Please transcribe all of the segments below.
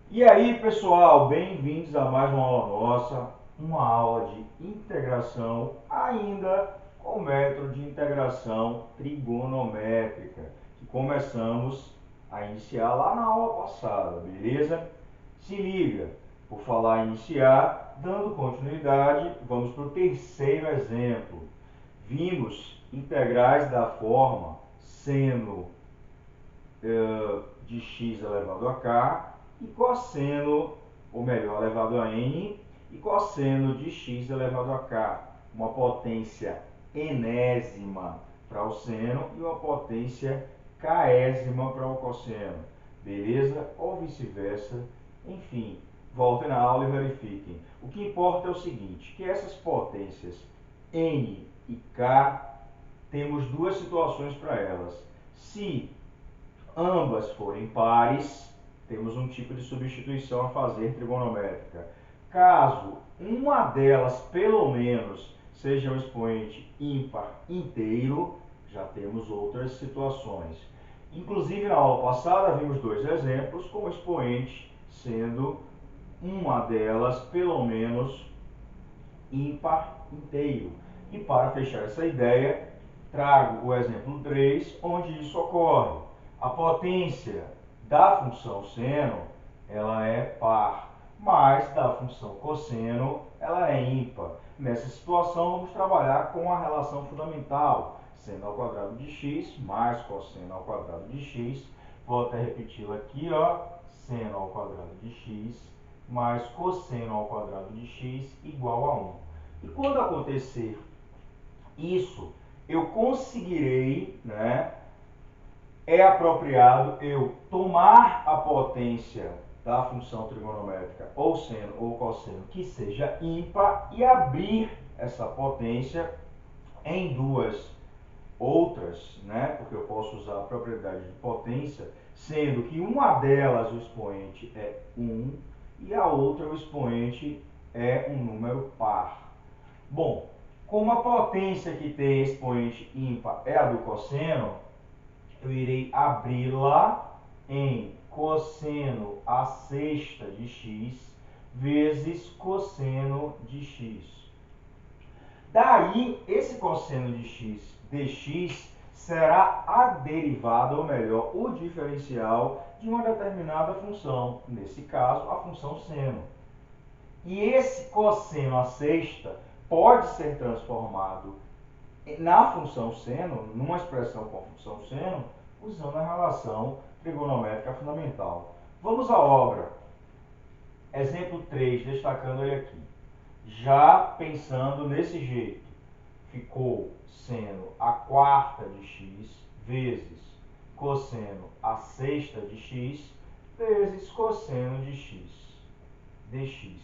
E aí, pessoal, bem-vindos a mais uma aula nossa, uma aula de integração, ainda com o método de integração trigonométrica, que começamos a iniciar lá na aula passada, beleza? Se liga, por falar em iniciar, dando continuidade, vamos para o terceiro exemplo. Vimos integrais da forma seno de x elevado a k e cosseno, ou melhor, elevado a n, e cosseno de x elevado a k, uma potência enésima para o seno e uma potência késima para o cosseno, beleza? Ou vice-versa, enfim, voltem na aula e verifiquem. O que importa é o seguinte, que essas potências n e k, temos duas situações para elas. Se ambas forem pares, temos um tipo de substituição a fazer trigonométrica. Caso uma delas, pelo menos, seja um expoente ímpar inteiro, já temos outras situações. Inclusive, na aula passada, vimos dois exemplos com o expoente sendo uma delas, pelo menos, ímpar inteiro. E para fechar essa ideia, trago o exemplo 3, onde isso ocorre. A potência da função seno, ela é par, mas da função cosseno, ela é ímpar. Nessa situação, vamos trabalhar com a relação fundamental, seno ao quadrado de x mais cosseno ao quadrado de x. Vou até repeti-la aqui, ó, seno ao quadrado de x mais cosseno ao quadrado de x igual a 1. E quando acontecer isso, eu conseguirei, né, é apropriado eu tomar a potência da função trigonométrica, ou seno ou cosseno, que seja ímpar, e abrir essa potência em duas outras, né, porque eu posso usar a propriedade de potência, sendo que uma delas o expoente é 1 e a outra o expoente é um número par. Bom, como a potência que tem expoente ímpar é a do cosseno, eu irei abri-la em cosseno a sexta de x vezes cosseno de x. Daí, esse cosseno de x dx será a derivada, ou melhor, o diferencial de uma determinada função, nesse caso, a função seno. E esse cosseno a sexta pode ser transformado na função seno, numa expressão com a função seno, usando a relação trigonométrica fundamental. Vamos à obra. Exemplo 3, destacando ele aqui. Já pensando nesse jeito, ficou seno a quarta de x vezes cosseno a sexta de x vezes cosseno de x dx,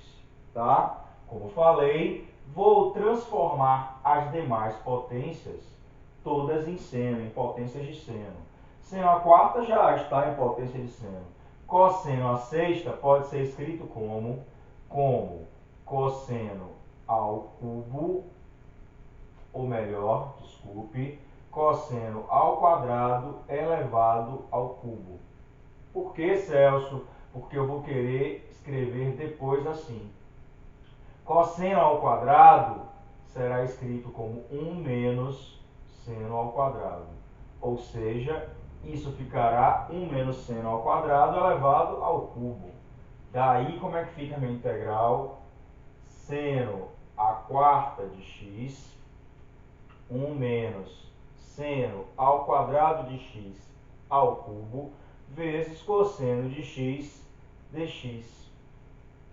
tá? Como falei, vou transformar as demais potências todas em seno, em potências de seno. Seno a quarta já está em potência de seno. Cosseno a sexta pode ser escrito como cosseno ao cubo, ou melhor, desculpe, cosseno ao quadrado elevado ao cubo. Por que, Celso? Porque eu vou querer escrever depois assim. Cosseno ao quadrado será escrito como 1 menos seno ao quadrado. Ou seja, isso ficará 1 menos seno ao quadrado elevado ao cubo. Daí, como é que fica a minha integral? Seno a quarta de x, 1 menos seno ao quadrado de x ao cubo, vezes cosseno de x dx.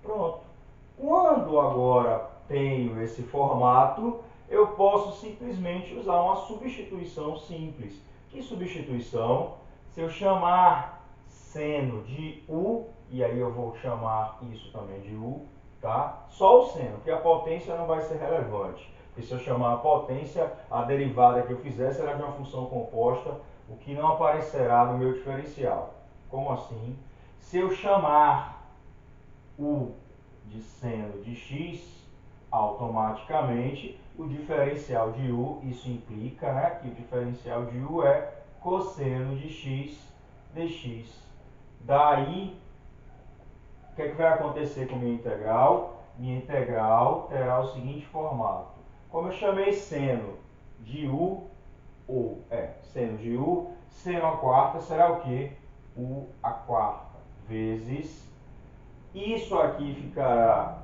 Pronto. Quando agora tenho esse formato, eu posso simplesmente usar uma substituição simples. Que substituição? Se eu chamar seno de u, e aí eu vou chamar isso também de u, tá? Só o seno, porque a potência não vai ser relevante. Porque se eu chamar a potência, a derivada que eu fizer será de uma função composta, o que não aparecerá no meu diferencial. Como assim? Se eu chamar u de seno de x, automaticamente o diferencial de u, isso implica, né, que o diferencial de u é cosseno de x dx. Daí que é que vai acontecer com minha integral? Minha integral terá o seguinte formato. Como eu chamei seno de u, seno de u, seno à quarta será o quê? U à quarta vezes, isso aqui ficará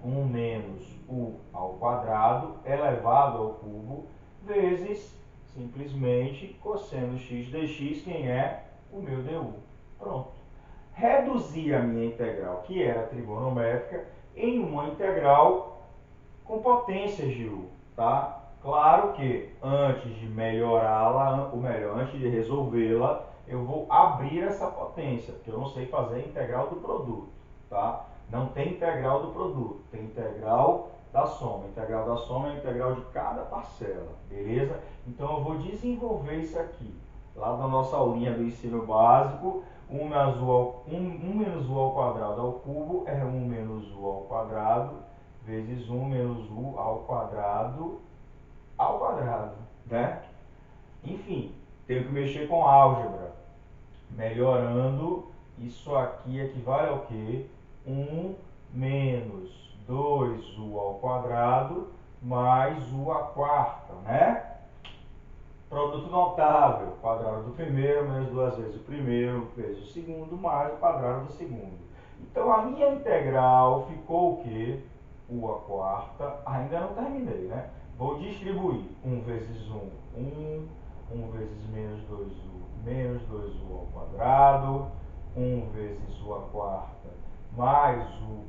1 menos u ao quadrado elevado ao cubo, vezes, simplesmente, cosseno x dx, quem é? O meu du. Pronto. Reduzi a minha integral, que era trigonométrica, em uma integral com potências de u, tá? Claro que antes de melhorá-la, ou melhor, antes de resolvê-la, eu vou abrir essa potência, porque eu não sei fazer a integral do produto, tá? Não tem integral do produto, tem integral da soma. A integral da soma é a integral de cada parcela, beleza? Então eu vou desenvolver isso aqui. Lá na nossa aulinha do ensino básico, 1 menos u ao quadrado ao cubo é 1 menos u ao quadrado vezes 1 menos u ao quadrado, né? Enfim, tenho que mexer com álgebra. Melhorando, isso aqui equivale ao quê? 1 menos 2u ao quadrado mais u à quarta, né? Produto notável, quadrado do primeiro menos 2 vezes o primeiro vezes o segundo mais o quadrado do segundo. Então a minha integral ficou o quê? U à quarta, ainda não terminei, né? Vou distribuir 1 vezes 1, 1 vezes menos 2u ao quadrado, 1 vezes u à quarta mais u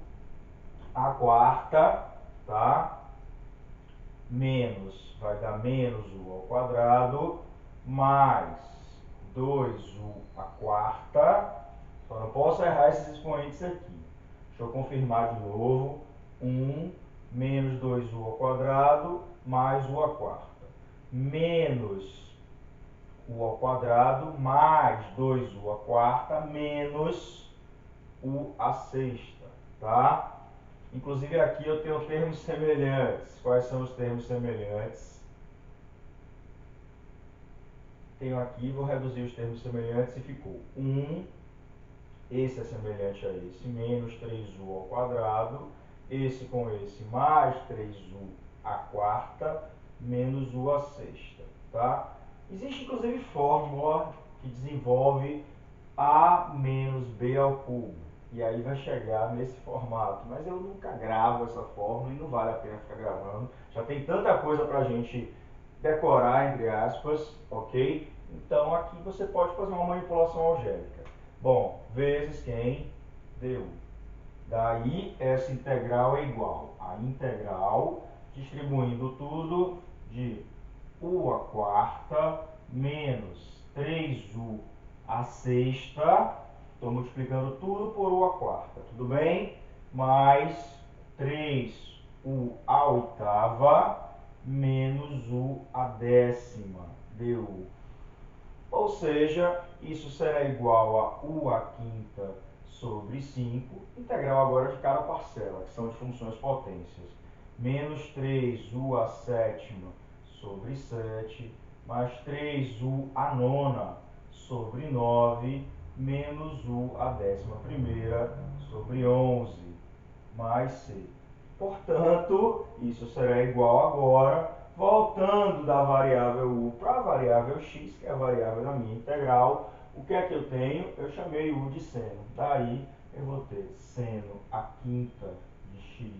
à quarta, tá? Menos, vai dar menos u ao quadrado, mais 2u à quarta, só não posso errar esses expoentes aqui. Deixa eu confirmar de novo, 1 menos 2u ao quadrado, mais u à quarta, menos u ao quadrado, mais 2u à quarta, menos u à sexta, tá? Inclusive aqui eu tenho termos semelhantes. Quais são os termos semelhantes? Tenho aqui, vou reduzir os termos semelhantes e ficou 1, esse é semelhante a esse, menos 3u ao quadrado, esse com esse, mais 3u à quarta, menos u à sexta, tá? Existe inclusive fórmula que desenvolve a menos b ao cubo. E aí vai chegar nesse formato. Mas eu nunca gravo essa fórmula e não vale a pena ficar gravando. Já tem tanta coisa para a gente decorar, entre aspas, ok? Então aqui você pode fazer uma manipulação algébrica. Bom, vezes quem? Du. Daí essa integral é igual a integral, distribuindo tudo, de u à quarta menos 3u à sexta. Estou multiplicando tudo por u à quarta, tudo bem? Mais 3u à oitava menos u à décima du. Ou seja, isso será igual a u à quinta sobre 5, integral agora de cada parcela, que são de funções potências, menos 3u à sétima sobre 7, mais 3u à nona sobre 9, menos u à décima primeira sobre 11, mais c. Portanto, isso será igual agora, voltando da variável u para a variável x, que é a variável da minha integral. O que é que eu tenho? Eu chamei u de seno. Daí, eu vou ter seno à quinta de x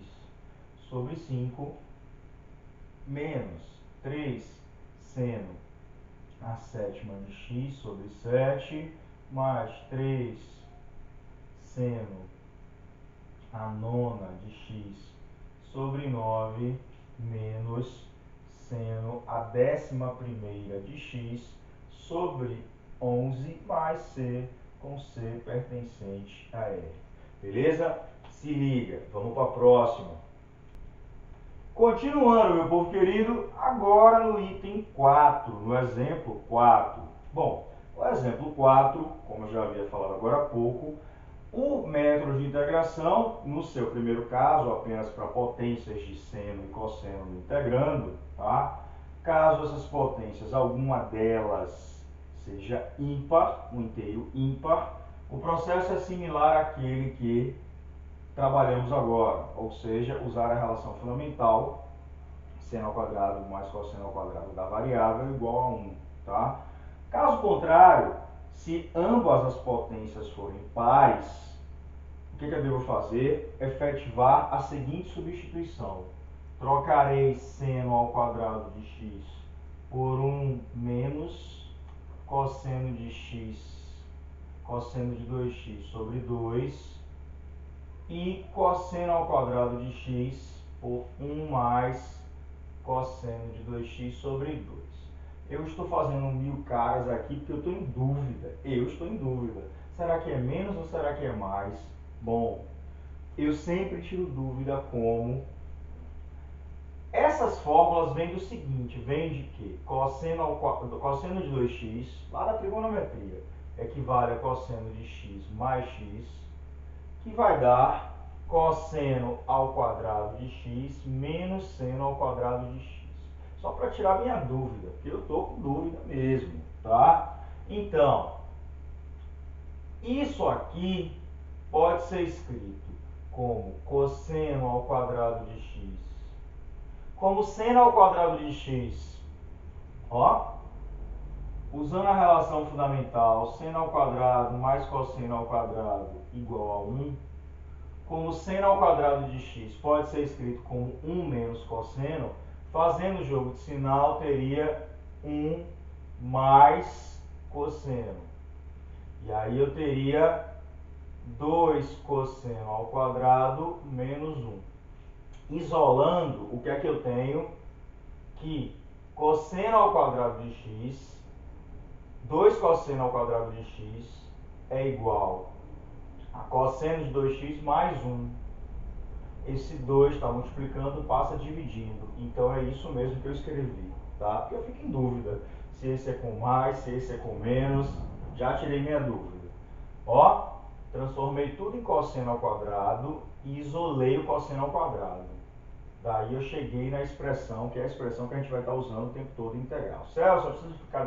sobre 5, menos 3 seno à sétima de x sobre 7, mais 3 seno à nona de x sobre 9, menos seno à décima primeira de x sobre 11, mais c, com c pertencente a R. Beleza? Se liga, vamos para a próxima. Continuando, meu povo querido, agora no item 4, no exemplo 4. Bom, o exemplo 4, como eu já havia falado agora há pouco, o método de integração, no seu primeiro caso, apenas para potências de seno e cosseno integrando, tá? Caso essas potências, alguma delas seja ímpar, um inteiro ímpar, o processo é similar àquele que trabalhamos agora, ou seja, usar a relação fundamental seno ao quadrado mais cosseno ao quadrado da variável igual a 1, tá? Caso contrário, se ambas as potências forem pares, o que eu devo fazer? Efetivar a seguinte substituição. Trocarei seno ao quadrado de x por 1 menos cosseno de x, cosseno de 2x sobre 2, e cosseno ao quadrado de x por 1 mais cosseno de 2x sobre 2. Eu estou fazendo 1000 caras aqui porque eu estou em dúvida. Será que é menos ou será que é mais? Bom, eu sempre tiro dúvida como essas fórmulas vêm do seguinte, vem de que cosseno de 2x, lá da trigonometria, equivale a cosseno de x mais x, que vai dar cosseno ao quadrado de x menos seno ao quadrado de x. Só para tirar minha dúvida, porque eu estou com dúvida mesmo, tá? Então, isso aqui pode ser escrito como cosseno ao quadrado de x, como seno ao quadrado de x, ó, usando a relação fundamental, seno ao quadrado mais cosseno ao quadrado igual a 1, como seno ao quadrado de x pode ser escrito como 1 menos cosseno, fazendo o jogo de sinal, teria 1 mais cosseno. E aí eu teria 2 cosseno ao quadrado menos 1. Isolando, o que é que eu tenho? Que cosseno ao quadrado de x, 2 cosseno ao quadrado de x, é igual a cosseno de 2x mais 1. Esse 2 está multiplicando, passa dividindo. Então é isso mesmo que eu escrevi, tá? Porque eu fico em dúvida se esse é com mais, se esse é com menos. Já tirei minha dúvida. Ó, transformei tudo em cosseno ao quadrado e isolei o cosseno ao quadrado. Daí eu cheguei na expressão, que é a expressão que a gente vai estar usando o tempo todo integral. Celso, eu preciso ficar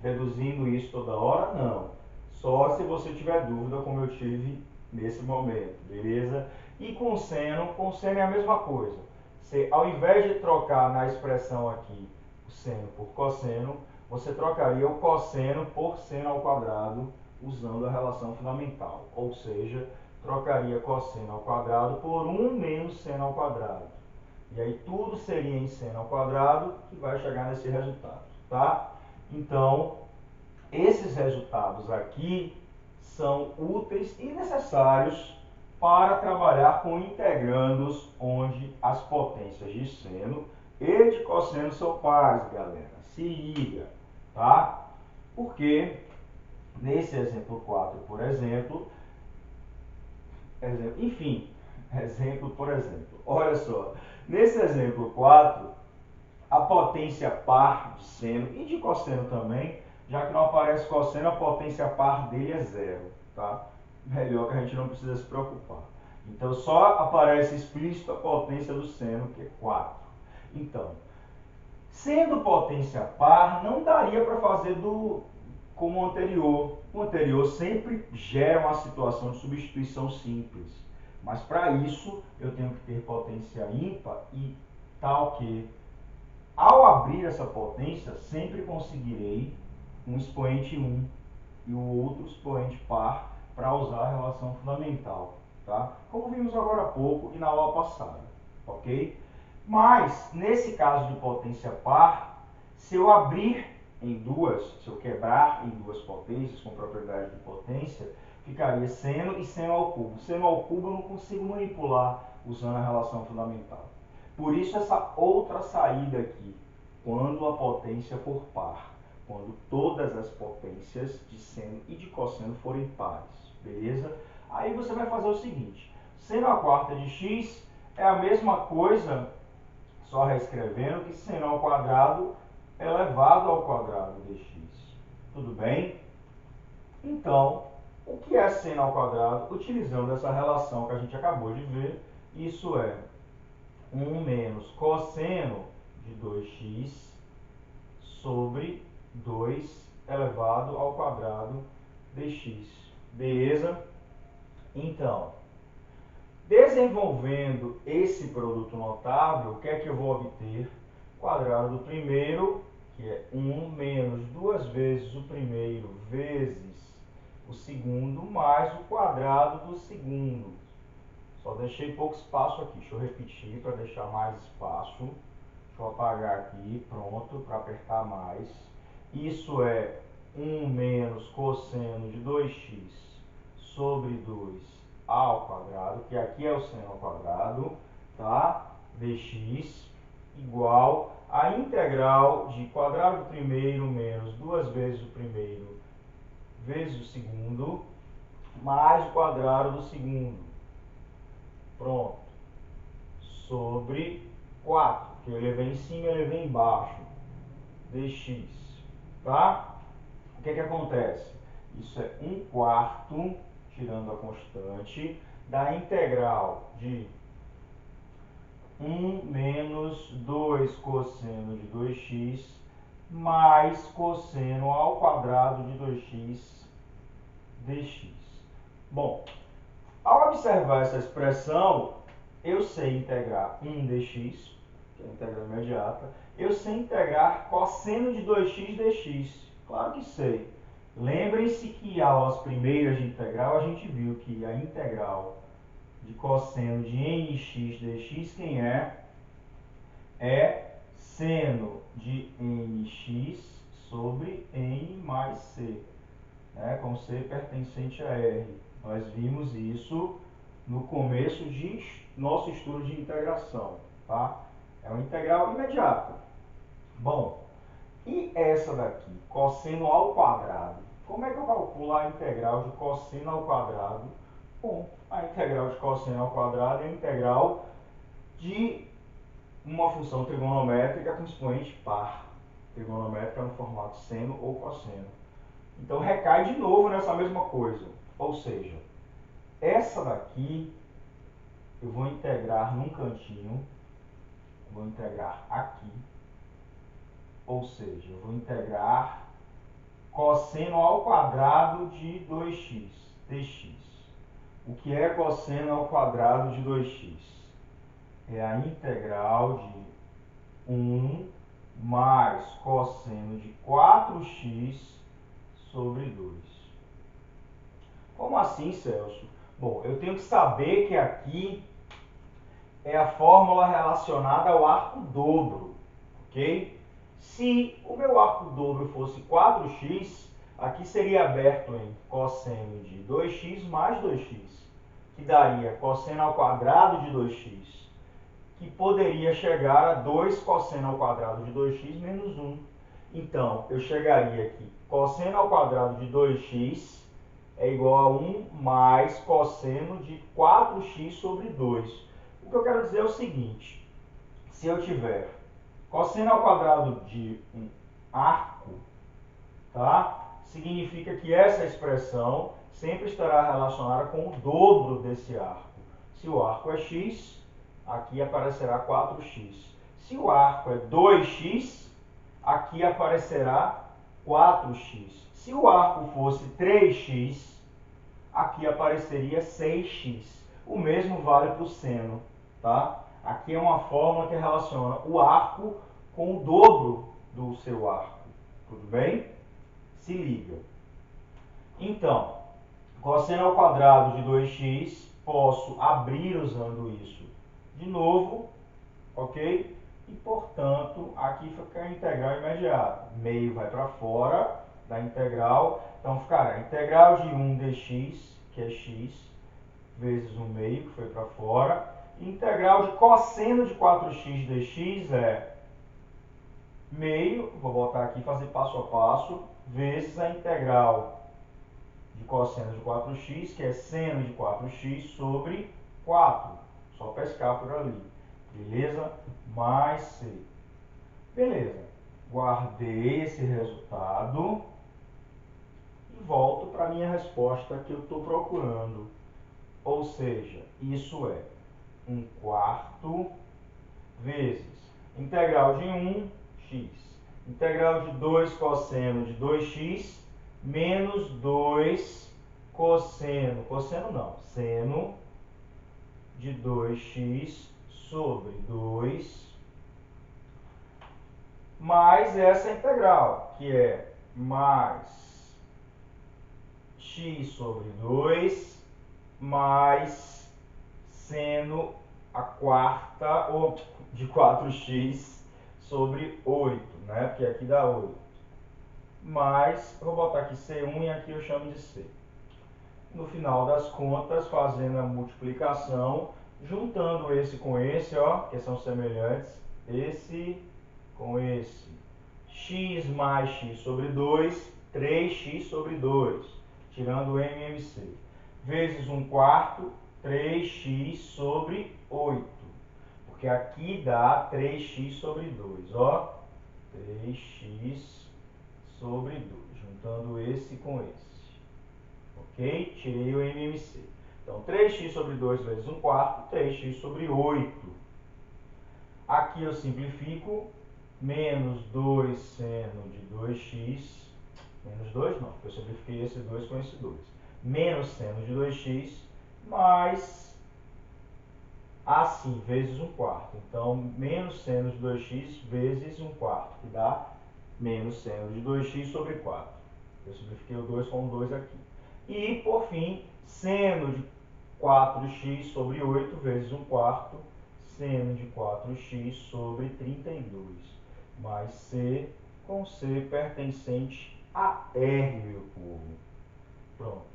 deduzindo isso toda hora? Não. Só se você tiver dúvida, como eu tive nesse momento, beleza? E com seno é a mesma coisa. Você, ao invés de trocar na expressão aqui o seno por cosseno, você trocaria o cosseno por seno ao quadrado usando a relação fundamental. Ou seja, trocaria cosseno ao quadrado por 1 menos seno ao quadrado. E aí tudo seria em seno ao quadrado que vai chegar nesse resultado, tá? Então, esses resultados aqui são úteis e necessários para trabalhar com integrandos onde as potências de seno e de cosseno são pares, galera. Se liga, tá? Porque nesse exemplo 4, por exemplo, por exemplo, olha só, nesse exemplo 4, a potência par de seno e de cosseno também, já que não aparece cosseno, a potência par dele é 0, tá? Melhor que a gente não precisa se preocupar. Então, só aparece explícito a potência do seno, que é 4. Então, sendo potência par, não daria para fazer como o anterior. O anterior sempre gera uma situação de substituição simples. Mas para isso, eu tenho que ter potência ímpar e tal que, ao abrir essa potência, sempre conseguirei um expoente 1 e o outro expoente par para usar a relação fundamental, tá? Como vimos agora há pouco e na aula passada, ok? Mas, nesse caso de potência par, se eu abrir em duas, se eu quebrar em duas potências com propriedade de potência, ficaria seno e seno ao cubo. Seno ao cubo eu não consigo manipular usando a relação fundamental. Por isso essa outra saída aqui, quando a potência for par, quando todas as potências de seno e de cosseno forem pares, beleza? Aí você vai fazer o seguinte, seno à quarta de x é a mesma coisa, só reescrevendo, que seno ao quadrado elevado ao quadrado de x. Tudo bem? Então, o que é seno ao quadrado? Utilizando essa relação que a gente acabou de ver, isso é 1 menos cosseno de 2x sobre 2 elevado ao quadrado de x. Beleza? Então, Desenvolvendo esse produto notável, o que é que eu vou obter? Quadrado do primeiro, que é 1 menos 2 vezes o primeiro vezes o segundo, mais o quadrado do segundo. Só deixei pouco espaço aqui. Deixa eu repetir para deixar mais espaço. Deixa eu apagar aqui, pronto, para apertar mais. Isso é 1 menos cosseno de 2x sobre 2 ao quadrado, que aqui é o seno ao quadrado, tá? Dx igual a integral de quadrado do primeiro menos 2 vezes o primeiro vezes o segundo, mais o quadrado do segundo. Pronto. Sobre 4, que eu levei em cima e eu levei embaixo. Dx, tá? O que é que acontece? Isso é 1/4, tirando a constante, da integral de 1 menos 2 cosseno de 2x mais cosseno ao quadrado de 2x dx. Bom, ao observar essa expressão, eu sei integrar 1 dx, que é a integral imediata. Eu sei integrar cosseno de 2x dx. Claro que sei. Lembrem-se que aulas primeiras de integral a gente viu que a integral de cosseno de nx dx, quem é? É seno de nx sobre n mais c, né? Com c pertencente a r. Nós vimos isso no começo de nosso estudo de integração, tá? É uma integral imediata. Bom, e essa daqui, cosseno ao quadrado? Como é que eu calculo a integral de cosseno ao quadrado? Bom, a integral de cosseno ao quadrado é a integral de uma função trigonométrica com expoente par. Trigonométrica no formato seno ou cosseno. Então recai de novo nessa mesma coisa. Ou seja, essa daqui eu vou integrar num cantinho, vou integrar aqui, ou seja, eu vou integrar cosseno ao quadrado de 2x dx. O que é cosseno ao quadrado de 2x? É a integral de 1 mais cosseno de 4x sobre 2. Como assim, Celso? Bom, eu tenho que saber que aqui é a fórmula relacionada ao arco dobro, ok? Se o meu arco dobro fosse 4x, aqui seria aberto em cosseno de 2x mais 2x, que daria cosseno ao quadrado de 2x, que poderia chegar a 2 cosseno ao quadrado de 2x menos 1. Então, eu chegaria aqui, cosseno ao quadrado de 2x é igual a 1 mais cosseno de 4x sobre 2. O que eu quero dizer é o seguinte, se eu tiver cosseno ao quadrado de um arco, tá? Significa que essa expressão sempre estará relacionada com o dobro desse arco. Se o arco é x, aqui aparecerá 4x. Se o arco é 2x, aqui aparecerá 4x. Se o arco fosse 3x, aqui apareceria 6x. O mesmo vale para o seno, tá? Aqui é uma fórmula que relaciona o arco com o dobro do seu arco. Tudo bem? Se liga. Então, cosseno ao quadrado de 2x, posso abrir usando isso de novo, ok? E, portanto, aqui fica a integral imediata. Meio vai para fora da integral, então ficará a integral de 1 dx, que é x, vezes 1 meio, que foi para fora. E integral de cosseno de 4x dx é meio, vou botar aqui e fazer passo a passo, vezes a integral de cosseno de 4x, que é seno de 4x sobre 4. Só pescar por ali. Beleza? Mais c. Beleza. Guardei esse resultado e volto para a minha resposta que eu estou procurando. Ou seja, isso é 1/4 vezes integral de 1x, integral de 2 cosseno de 2x, menos 2 cosseno, cosseno não, seno de 2x sobre 2 mais essa integral, que é mais x sobre 2 mais seno a quarta ou de 4x sobre 8, né? Porque aqui dá 8. Mas, eu vou botar aqui C1 e aqui eu chamo de C. No final das contas, fazendo a multiplicação, juntando esse com esse, ó, que são semelhantes, esse com esse. X mais x sobre 2, 3x sobre 2, tirando o MMC. Vezes 1/4, 3x sobre 8. Porque aqui dá 3x sobre 2, ó. 3x sobre 2, juntando esse com esse. Ok? Tirei o MMC. Então, 3x sobre 2 vezes 1/4, 3x sobre 8. Aqui eu simplifico, menos 2 seno de 2x, menos 2 não, porque eu simplifiquei esse 2 com esse 2. Menos seno de 2x, mais assim, vezes 1/4. Então, menos seno de 2x vezes 1/4, que dá menos seno de 2x sobre 4. Eu simplifiquei o 2 com o 2 aqui. E, por fim, seno de 4x sobre 8 vezes 1/4, seno de 4x sobre 32, mais C com C pertencente a R, meu povo. Pronto.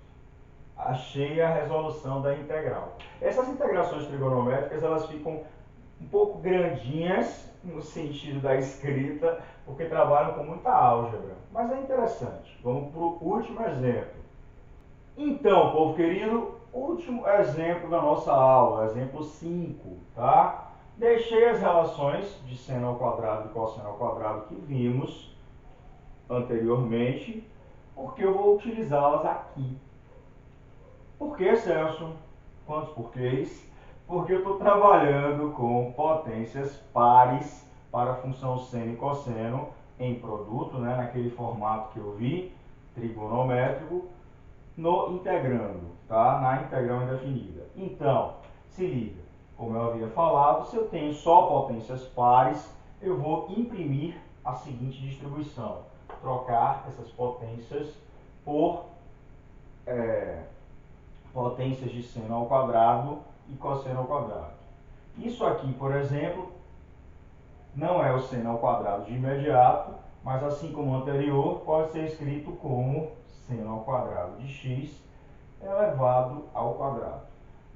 Achei a resolução da integral. Essas integrações trigonométricas, elas ficam um pouco grandinhas no sentido da escrita, porque trabalham com muita álgebra. Mas é interessante. Vamos para o último exemplo. Então, povo querido, último exemplo da nossa aula, exemplo 5, tá? Deixei as relações de seno ao quadrado e cosseno ao quadrado que vimos anteriormente, porque eu vou utilizá-las aqui. Por que, Celso? Quantos porquês? Porque eu estou trabalhando com potências pares para a função seno e cosseno em produto, né, naquele formato que eu vi, trigonométrico, no integrando, tá? Na integral indefinida. Então, se liga, como eu havia falado, se eu tenho só potências pares, eu vou imprimir a seguinte distribuição. Trocar essas potências por potências de seno ao quadrado e cosseno ao quadrado. Isso aqui, por exemplo, não é o seno ao quadrado de imediato, mas assim como o anterior, pode ser escrito como seno ao quadrado de x elevado ao quadrado.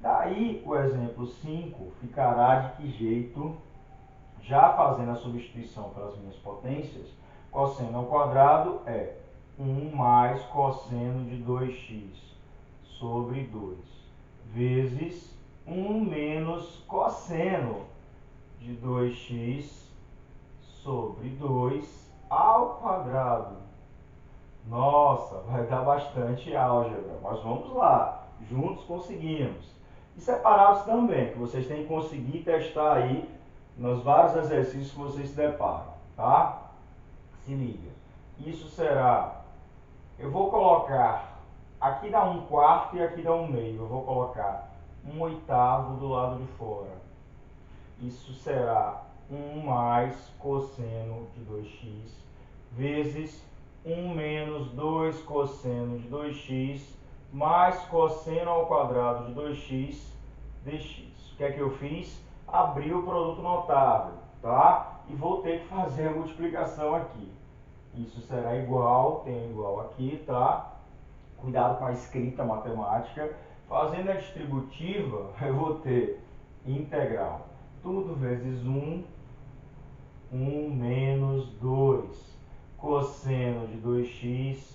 Daí, o exemplo 5 ficará de que jeito? Já fazendo a substituição pelas minhas potências, cosseno ao quadrado é 1 mais cosseno de 2x sobre 2, vezes 1 menos cosseno de 2x sobre 2 ao quadrado. Nossa, vai dar bastante álgebra, mas vamos lá, juntos conseguimos. E separados também, que vocês têm que conseguir testar aí nos vários exercícios que vocês se deparam, tá? Se liga. Isso será, eu vou colocar, aqui dá 1/4 e aqui dá 1/2, eu vou colocar 1/8 do lado de fora. Isso será 1 mais cosseno de 2x vezes 1 menos 2 cosseno de 2x mais cosseno ao quadrado de 2x dx. O que é que eu fiz? Abri o produto notável, tá? E vou ter que fazer a multiplicação aqui. Isso será igual, tem igual aqui, tá? Cuidado com a escrita matemática. Fazendo a distributiva, eu vou ter integral. Tudo vezes 1, 1 menos 2 cosseno de 2x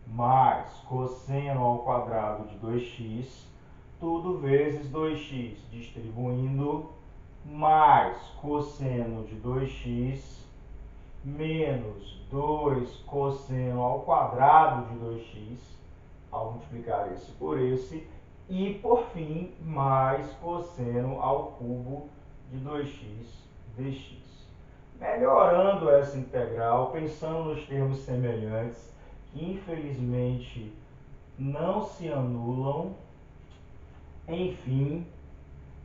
mais cosseno ao quadrado de 2x, tudo vezes 2x, distribuindo, mais cosseno de 2x menos 2 cosseno ao quadrado de 2x, ao multiplicar esse por esse, e por fim, mais cosseno ao cubo de 2x dx. Melhorando essa integral, pensando nos termos semelhantes, que infelizmente não se anulam, enfim,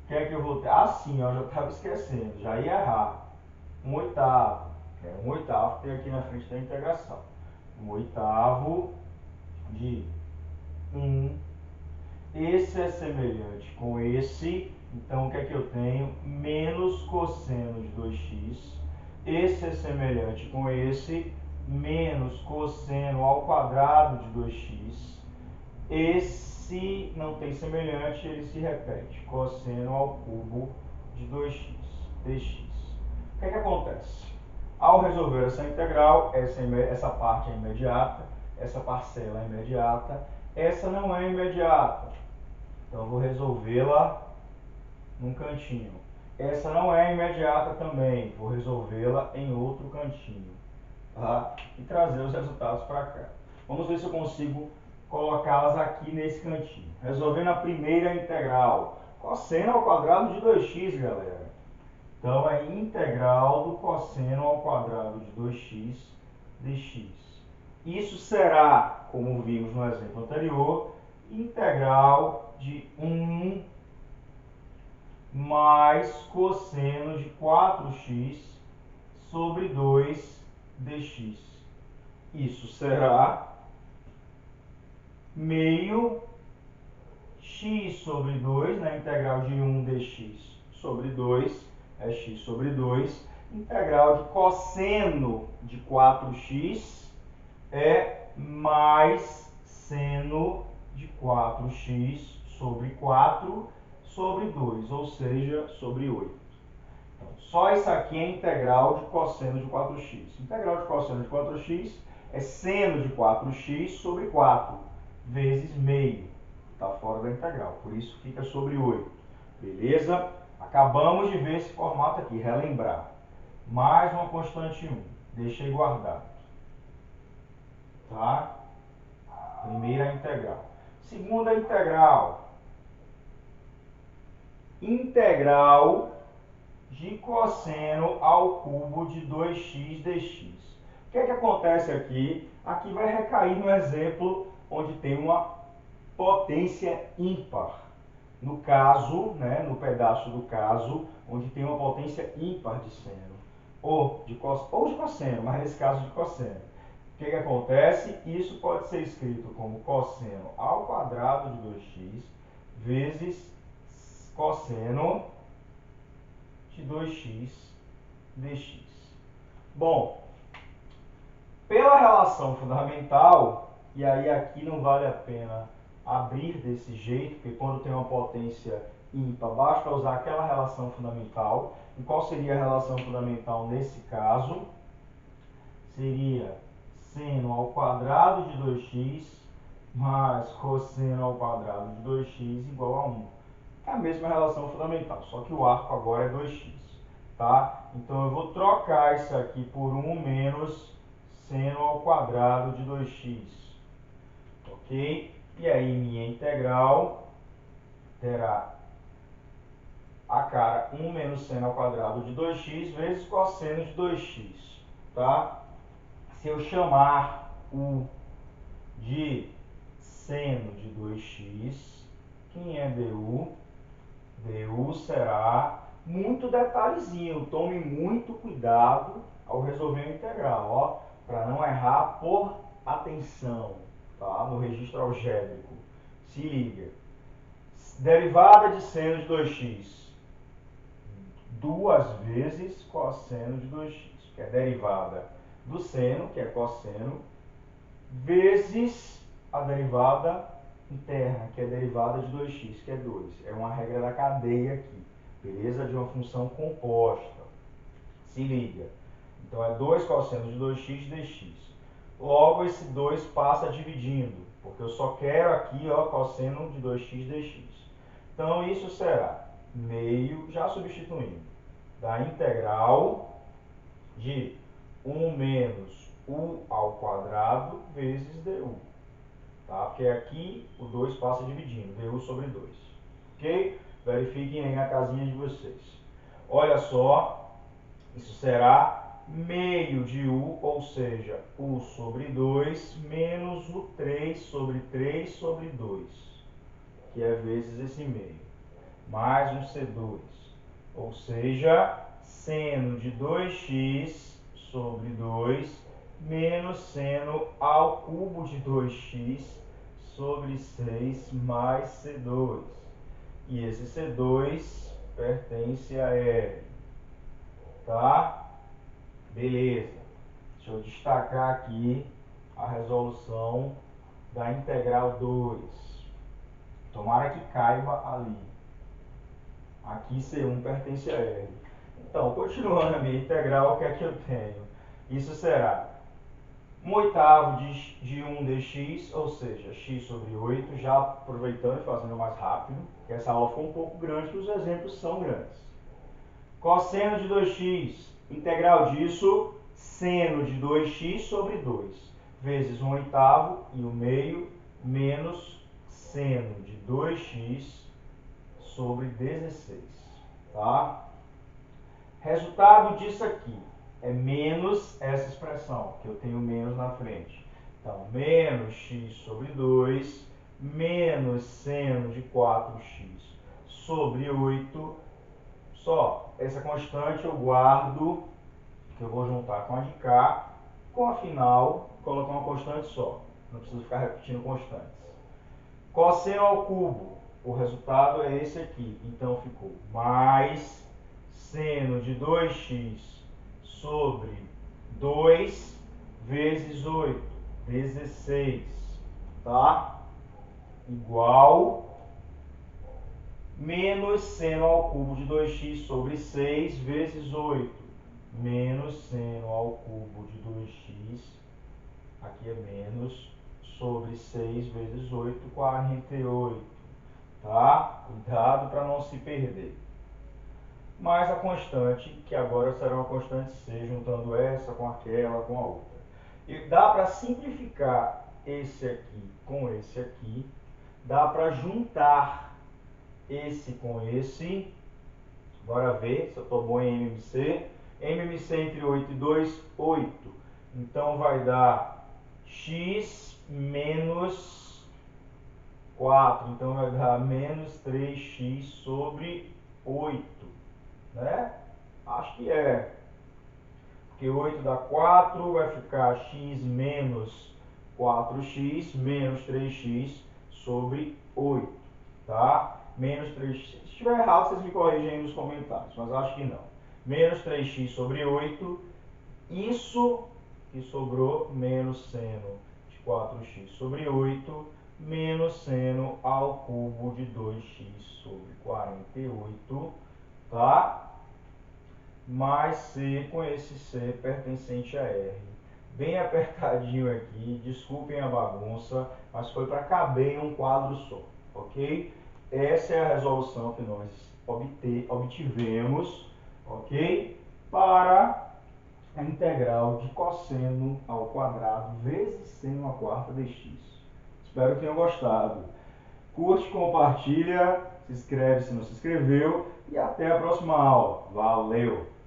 que é que eu vou ter? Ah, sim, ó, já estava esquecendo, já ia errar. 1/8. É 1/8 que tem aqui na frente da integração. 1/8 de 1. Esse é semelhante com esse. Então, o que é que eu tenho? Menos cosseno de 2x. Esse é semelhante com esse. Menos cosseno ao quadrado de 2x. Esse não tem semelhante, ele se repete. Cosseno ao cubo de 2x dx. O que é que acontece? Ao resolver essa integral, essa parte é imediata, essa parcela é imediata, essa não é imediata. Então, eu vou resolvê-la num cantinho. Essa não é imediata também, vou resolvê-la em outro cantinho. Tá? E trazer os resultados para cá. Vamos ver se eu consigo colocá-las aqui nesse cantinho. Resolvendo a primeira integral. Cosseno ao quadrado de 2x, galera. Então, é integral do cosseno ao quadrado de 2x dx. Isso será, como vimos no exemplo anterior, integral de 1 mais cosseno de 4x sobre 2 dx. Isso será meio x sobre 2, na integral de 1 dx sobre 2, é x sobre 2. Integral de cosseno de 4x é mais seno de 4x sobre 4 sobre 2, ou seja, sobre 8. Então, só isso aqui é integral de cosseno de 4x. Integral de cosseno de 4x é seno de 4x sobre 4, vezes meio. Está fora da integral, por isso fica sobre 8. Beleza? Acabamos de ver esse formato aqui, relembrar. Mais uma constante 1. Deixei guardado. Tá? Primeira integral. Segunda integral. Integral de cosseno ao cubo de 2x dx. O que é que acontece aqui? Aqui vai recair no exemplo onde tem uma potência ímpar. No caso, né, no pedaço do caso, onde tem uma potência ímpar de seno. Ou de cosseno, mas nesse caso de cosseno. O que acontece? Isso pode ser escrito como cosseno ao quadrado de 2x vezes cosseno de 2x dx. Bom, pela relação fundamental, e aí aqui não vale a pena abrir desse jeito, porque quando tem uma potência ímpar, basta usar aquela relação fundamental. E qual seria a relação fundamental nesse caso? Seria seno ao quadrado de 2x mais cosseno ao quadrado de 2x igual a 1. É a mesma relação fundamental, só que o arco agora é 2x. Tá? Então, eu vou trocar isso aqui por 1 menos seno ao quadrado de 2x. Ok? E aí, minha integral terá a cara 1 menos seno ao quadrado de 2x vezes cosseno de 2x. Tá? Se eu chamar U de seno de 2x, quem é du? Du será muito detalhezinho. Tome muito cuidado ao resolver a integral, para não errar por atenção, tá? No registro algébrico. Se liga. Derivada de seno de 2x. 2 vezes cosseno de 2x, que é derivada do seno, que é cosseno, vezes a derivada interna, que é derivada de 2x, que é 2. É uma regra da cadeia aqui, beleza? De uma função composta. Se liga. Então, é 2 cosseno de 2x dx. Logo, esse 2 passa dividindo, porque eu só quero aqui, ó, cosseno de 2x dx. Então, isso será meio, já substituindo, da integral de 1 menos u ao quadrado vezes du. Tá? Porque aqui o 2 passa dividindo, du sobre 2. Ok? Verifiquem aí na casinha de vocês. Olha só, isso será meio de u, ou seja, u sobre 2 menos o 3 sobre 2, que é vezes esse meio. mais um C2. Ou seja, seno de 2x sobre 2 menos seno ao cubo de 2x sobre 6 mais C2. E esse C2 pertence a R. Tá? Beleza. Deixa eu destacar aqui a resolução da integral 2. Tomara que caiba ali. Aqui C1 pertence a R. Então, continuando a minha integral, o que é que eu tenho? Isso será 1/8 de 1 dx, ou seja, x sobre 8, já aproveitando e fazendo mais rápido, que essa aula foi um pouco grande, porque os exemplos são grandes. Cosseno de 2x, integral disso, seno de 2x sobre 2, vezes 1/8 e o meio, menos seno de 2x sobre 16, tá? Resultado disso aqui é menos essa expressão, que eu tenho menos na frente. Então, menos x sobre 2, menos seno de 4x sobre 8. Só, essa constante eu guardo, que eu vou juntar com a de cá, com a final, colocar uma constante só. Não preciso ficar repetindo constantes. Cosseno ao cubo, o resultado é esse aqui. Então, ficou mais seno de 2x sobre 2 vezes 8, 16, tá? Igual menos seno ao cubo de 2x sobre 6 vezes 8, menos seno ao cubo de 2x, aqui é menos, sobre 6 vezes 8, 48, tá? Cuidado para não se perder. Mais a constante, que agora será uma constante C, juntando essa com aquela, com a outra. E dá para simplificar esse aqui com esse aqui, dá para juntar esse com esse. Bora ver se eu estou bom em MMC. MMC entre 8 e 2, 8. Então vai dar x menos 4. Então vai dar menos 3x sobre 8. Né? Acho que é. Porque 8 dá 4, vai ficar x menos 4x menos 3x sobre 8. Tá? Menos 3x. Se estiver errado, vocês me corrigem aí nos comentários, mas acho que não. Menos 3x sobre 8. Isso que sobrou, menos seno de 4x sobre 8, menos seno ao cubo de 2x sobre 48, tá? Mais C com esse C pertencente a R. Bem apertadinho aqui, desculpem a bagunça, mas foi para caber em um quadro só, ok? Essa é a resolução que nós obtivemos, ok? Para a integral de cosseno ao quadrado vezes seno à quarta dx. Espero que tenham gostado. Curte, compartilha, se inscreve se não se inscreveu e até a próxima aula. Valeu!